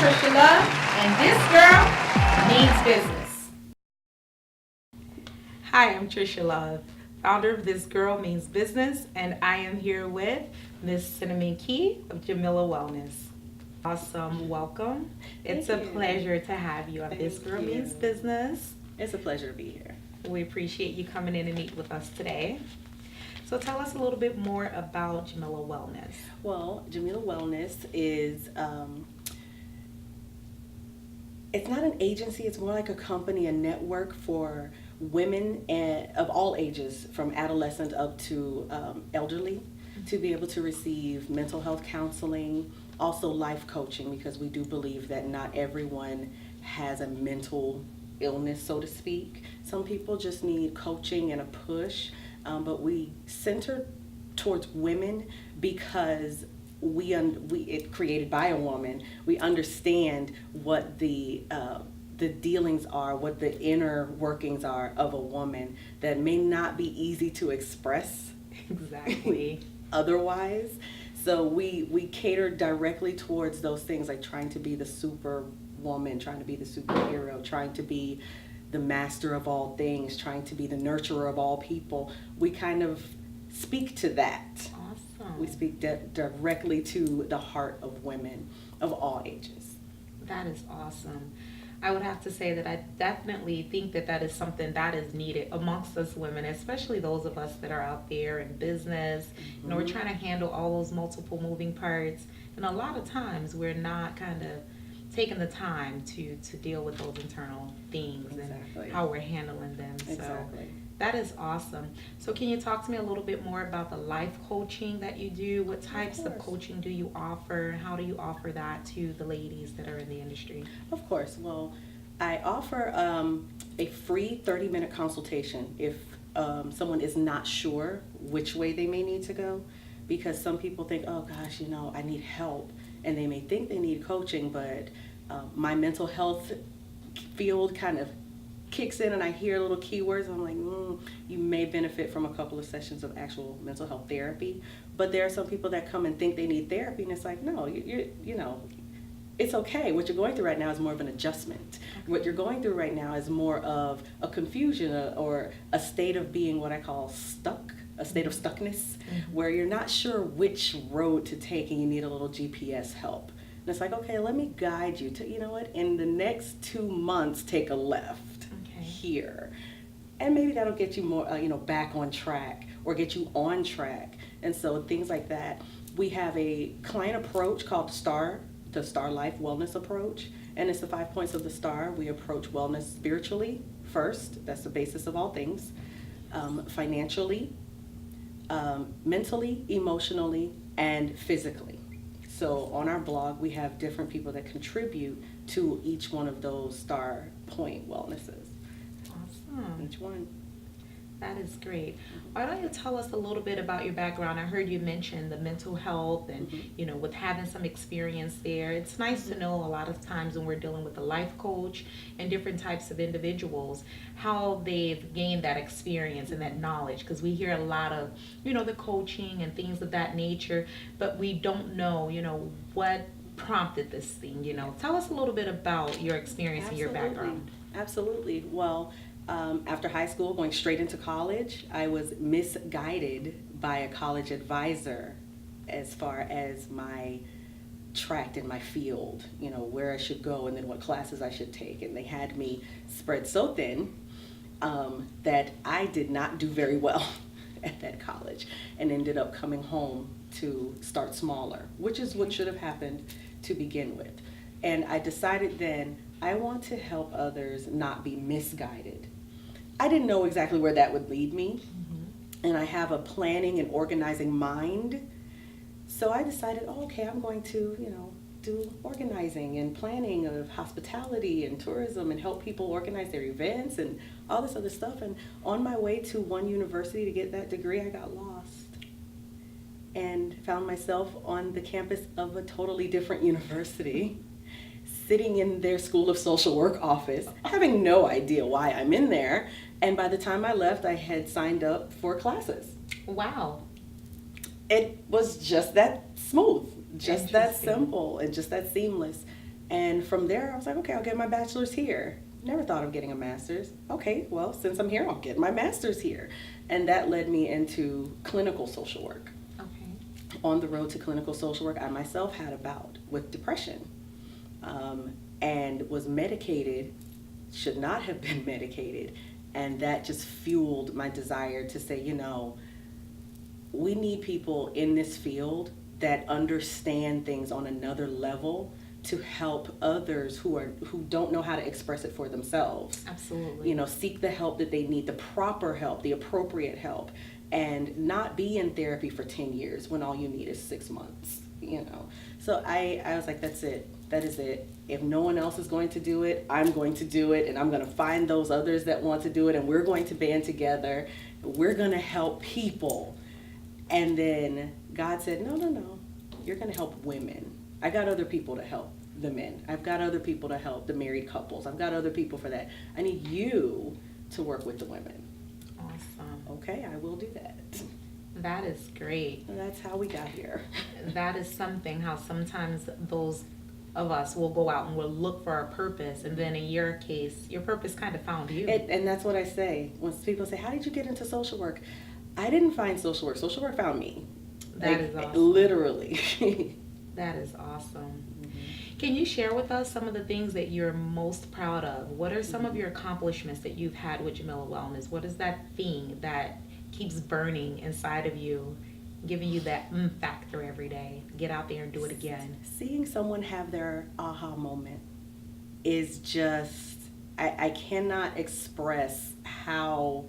Trisha Love, and this girl means business. Hi, I'm Trisha Love, founder of This Girl Means Business, and I am here with Miss Cinnamon Key of Jamila Wellness. Awesome, welcome. It's a pleasure to have you on This Girl Means Business. It's a pleasure to be here. We appreciate you coming in and meet with us today. So tell us a little bit more about Jamila Wellness. Well, Jamila Wellness is, it's not an agency, it's more like a company, a network for women of all ages, from adolescent up to elderly, to be able to receive mental health counseling, also life coaching, because we do believe that not everyone has a mental illness, so to speak. Some people just need coaching and a push, but we center towards women because it created by a woman. We understand what the dealings are, what the inner workings are of a woman that may not be easy to express. Exactly. Otherwise. So we cater directly towards those things, like trying to be the superwoman, trying to be the superhero, trying to be the master of all things, trying to be the nurturer of all people. We kind of speak to that. Awesome. We speak directly to the heart of women of all ages. That is awesome. I would have to say that I definitely think that is something that is needed amongst us women, especially those of us that are out there in business. Mm-hmm. You know, we're trying to handle all those multiple moving parts, and a lot of times we're not kind of taking the time to deal with those internal things. Exactly. And how we're handling them. Exactly. So that is awesome. So can you talk to me a little bit more about the life coaching that you do? What types of coaching do you offer? How do you offer that to the ladies that are in the industry? Of course. Well, I offer a free 30-minute consultation if someone is not sure which way they may need to go, because some people think, oh gosh, I need help, and they may think they need coaching, but my mental health field kind of kicks in and I hear little keywords. I'm like, you may benefit from a couple of sessions of actual mental health therapy. But there are some people that come and think they need therapy, and it's like, no, it's okay. What you're going through right now is more of an adjustment. What you're going through right now is more of a confusion or a state of being what I call stuck, a state of stuckness, where you're not sure which road to take and you need a little GPS help. And it's like, okay, let me guide you to, in the next 2 months, take a left here. And maybe that'll get you more, back on track or get you on track. And so things like that. We have a client approach called the Star Life Wellness Approach. And it's the 5 points of the STAR. We approach wellness spiritually first. That's the basis of all things. Financially, mentally, emotionally, and physically. So on our blog, we have different people that contribute to each one of those STAR point wellnesses. Awesome. Each one. That is great. Why don't you tell us a little bit about your background? I heard you mention the mental health and, with having some experience there. It's nice to know a lot of times when we're dealing with a life coach and different types of individuals, how they've gained that experience and that knowledge. Because we hear a lot of, the coaching and things of that nature, but we don't know, what prompted this thing, Tell us a little bit about your experience and your background. Absolutely. Well, after high school, going straight into college, I was misguided by a college advisor as far as my track in my field, where I should go and then what classes I should take. And they had me spread so thin that I did not do very well at that college and ended up coming home to start smaller, which is what should have happened to begin with. And I decided then I want to help others not be misguided. I didn't know exactly where that would lead me, and I have a planning and organizing mind. So I decided, okay, I'm going to, do organizing and planning of hospitality and tourism and help people organize their events and all this other stuff. And on my way to one university to get that degree, I got lost and found myself on the campus of a totally different university, sitting in their School of Social Work office, having no idea why I'm in there. And by the time I left, I had signed up for classes. Wow. It was just that smooth, just that simple, and just that seamless. And from there, I was like, okay, I'll get my bachelor's here. Never thought of getting a master's. Okay, well, since I'm here, I'll get my master's here. And that led me into clinical social work. Okay. On the road to clinical social work, I myself had a bout with depression, and was medicated, should not have been medicated. And that just fueled my desire to say, we need people in this field that understand things on another level to help others who don't know how to express it for themselves. Absolutely. Seek the help that they need, the proper help, the appropriate help, and not be in therapy for 10 years when all you need is 6 months. So I was like, that's it. That is it. If no one else is going to do it, I'm going to do it, and I'm going to find those others that want to do it, and we're going to band together. We're going to help people. And then God said, no, you're going to help women. I got other people to help the men. I've got other people to help the married couples. I've got other people for that. I need you to work with the women. Awesome. Okay, I will do that. That is great. And that's how we got here. That is something, how sometimes those of us will go out and we'll look for our purpose, and then in your case, your purpose kind of found you. And that's what I say. When people say, how did you get into social work? I didn't find social work. Social work found me. That is awesome. Literally. That is awesome. Can you share with us some of the things that you're most proud of? What are some of your accomplishments that you've had with Jamila Wellness? What is that thing that keeps burning inside of you, giving you that factor every day? Get out there and do it again. Seeing someone have their aha moment is just, I cannot express how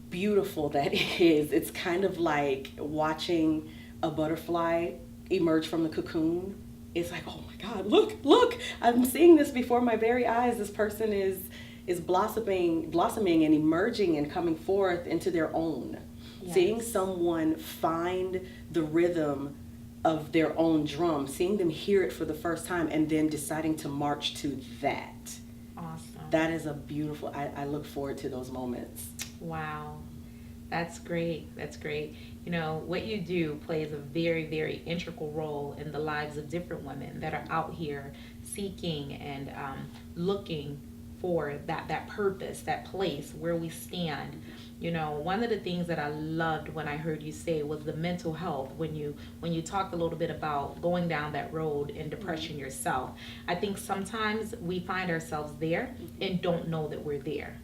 beautiful that is. It's kind of like watching a butterfly emerge from the cocoon. It's like, oh my God, look, I'm seeing this before my very eyes. This person is blossoming and emerging and coming forth into their own. Yes. Seeing someone find the rhythm of their own drum, seeing them hear it for the first time, and then deciding to march to that. Awesome. That is a beautiful, I look forward to those moments. Wow. That's great. That's great. What you do plays a very, very integral role in the lives of different women that are out here seeking and looking for that purpose, that place where we stand. One of the things that I loved when I heard you say was the mental health, when you talked a little bit about going down that road in depression yourself. I think sometimes we find ourselves there and don't know that we're there.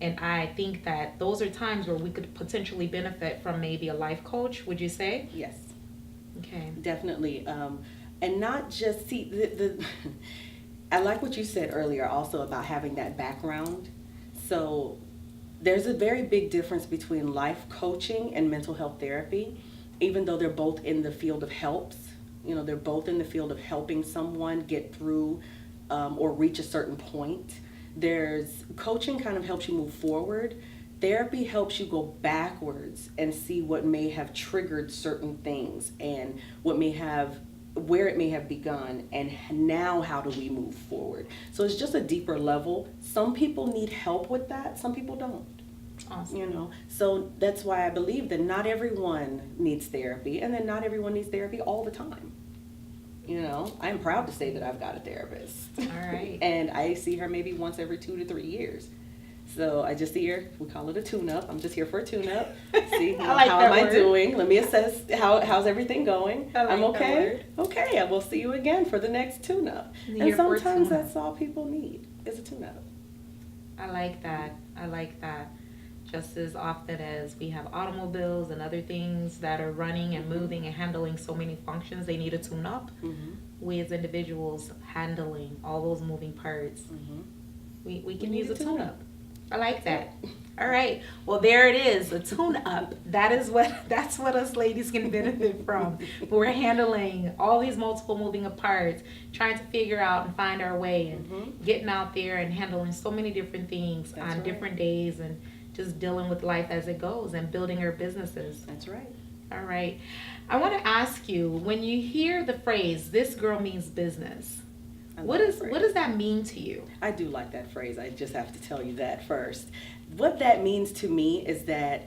And I think that those are times where we could potentially benefit from maybe a life coach, would you say? Yes. Okay. Definitely. And not just, I like what you said earlier also about having that background. So there's a very big difference between life coaching and mental health therapy, even though they're both in the field of helps. They're both in the field of helping someone get through or reach a certain point. There's coaching kind of helps you move forward. Therapy helps you go backwards and see what may have triggered certain things and where it may have begun, and now how do we move forward. So it's just a deeper level. Some people need help with that, some people don't. Awesome. So that's why I believe that not everyone needs therapy, and then not everyone needs therapy all the time. I'm proud to say that I've got a therapist. All right. And I see her maybe once every 2 to 3 years. So I just see her, we call it a tune-up. I'm just here for a tune-up. See, how am I doing? Let me assess how's everything going. I'm okay? Okay, I will see you again for the next tune-up. And sometimes that's all people need, is a tune-up. I like that. Just as often as we have automobiles and other things that are running and moving and handling so many functions, they need a tune-up. We as individuals handling all those moving parts, we can use a tune-up. I like that. All right. Well, there it is, a tune-up. That's what us ladies can benefit from. But we're handling all these multiple moving parts, trying to figure out and find our way, and getting out there and handling so many different things on different days, and just dealing with life as it goes and building our businesses. That's right. All right. I want to ask you, when you hear the phrase, "This girl means business," what does that mean to you? I do like that phrase. I just have to tell you that first. What that means to me is that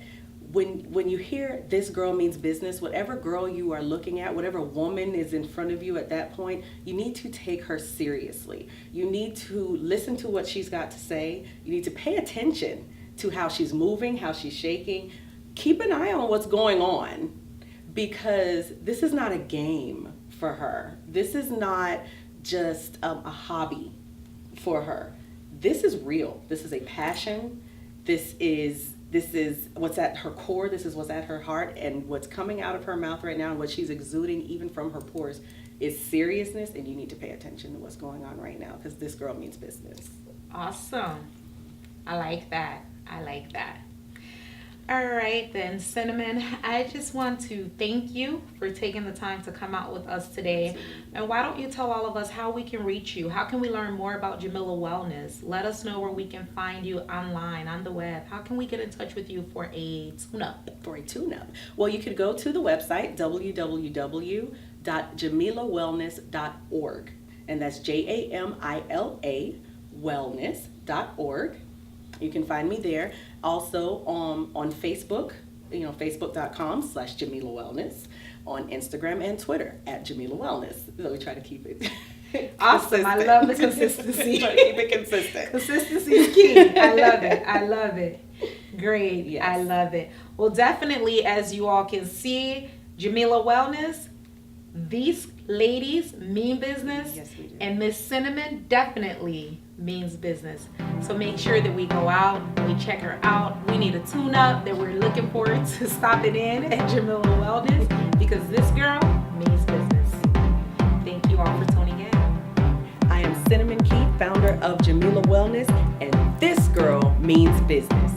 when you hear this girl means business, whatever girl you are looking at, whatever woman is in front of you at that point, you need to take her seriously. You need to listen to what she's got to say. You need to pay attention to how she's moving, how she's shaking. Keep an eye on what's going on, because this is not a game for her. This is not just a hobby for her. This is real. This is a passion. This is what's at her core. This is what's at her heart, and what's coming out of her mouth right now and what she's exuding even from her pores is seriousness, and you need to pay attention to what's going on right now, because this girl means business. Awesome. I like that. I like that. All right then, Cinnamon, I just want to thank you for taking the time to come out with us today. Absolutely. And why don't you tell all of us how we can reach you? How can we learn more about Jamila Wellness? Let us know where we can find you online, on the web. How can we get in touch with you for a tune-up? For a tune-up. Well, you could go to the website, www.jamilawellness.org. And that's JAMILA wellness.org. You can find me there. Also on Facebook, facebook.com/Jamila Wellness, on Instagram and Twitter @Jamila Wellness. So we try to keep it awesome. I love the consistency. Try to keep it consistent. Consistency is key. I love it. I love it. Great. Yes. I love it. Well, definitely, as you all can see, Jamila Wellness, these ladies mean business. Yes, we do. And Miss Cinnamon definitely means business. So make sure that we go out, we check her out. We need a tune-up that we're looking forward to stopping in at Jamila Wellness, because this girl means business. Thank you all for tuning in. I am Cinnamon Keith, founder of Jamila Wellness, and this girl means business.